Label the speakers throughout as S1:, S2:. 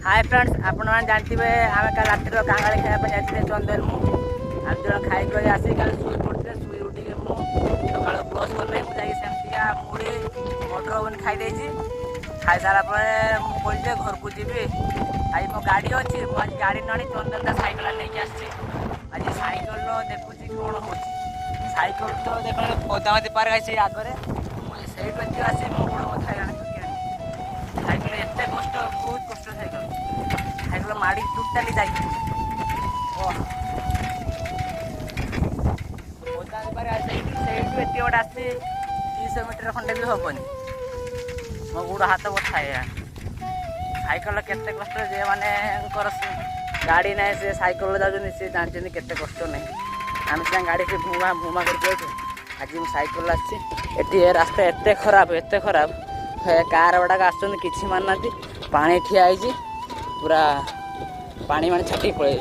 S1: hi friends, आपण जानते आम कल रात कांगाली खाया जाते चंदन आम जो खाई आसी कल शुई पड़ते शुई उठिक सका ब्रश करना मुझे सेमतिका मुढ़ी मटर ओवन खाई खाई सारा कहली घर को जी आज मो गाड़ी अच्छी आज गाड़ी न चंदन सैकल लेकिन आसी आज सैकल देखुची कौन हो सैकल तो देख पदावती पार्क आई आगे से आसी मो गोड़ मथा सैकल एत कष्ट बहुत कष्ट सैकल माड़ी टोटाली जाए एत गोटे आसी 200 मीटर खंडे भी हेनी मो गोड़ हाथ बथाए सैकल केते कष्ट जे माने गाड़ी ना से सैकल जाऊँ सी जानते केते कष्ट नहीं आम सीना गाड़ी से भूमा भूमा करके आज मुझे सैकल आसी रास्ता एत खराब कार गुड़ाक आसुच्च मानना पानी ठिया पूरा पानी मान छाटी पड़े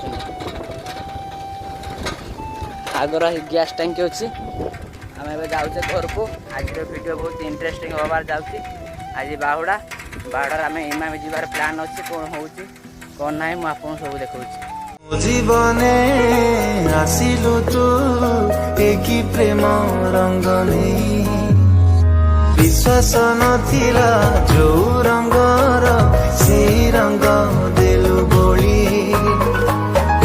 S1: आगर गैस टैंकी अच्छी आम ए जाऊे घर को आज वीडियो बहुत इंटरेस्टिंग होबार जाऊँगी आज बाहुड़ा आम इमामी जीवार प्लान अच्छी कौन हो कौन ना मुझे सब देखा
S2: जीवने आसिलु तू एक प्रेम रंग विश्वास नथिला जो रंगर से रंग देलु बोली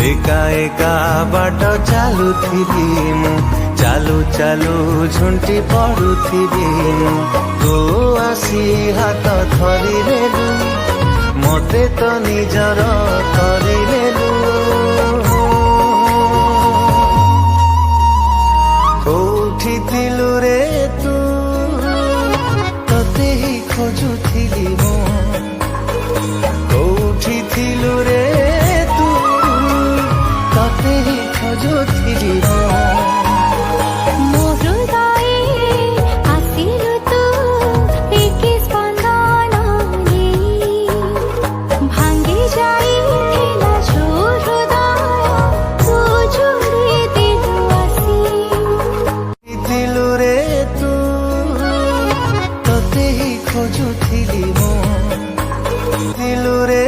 S2: एका एका बाट चालुथिबी मु चालू चालू झुंटी पड़ुथिबी मु तो आसी हाथ धरिलेलु मते तो निजर करिलेलु कोठी थिलु रे तू तते ही खोजुथिली मु कोठी थिलु रे तू तते ही खोजुथिली मु खोजुथिली मो दिलु रे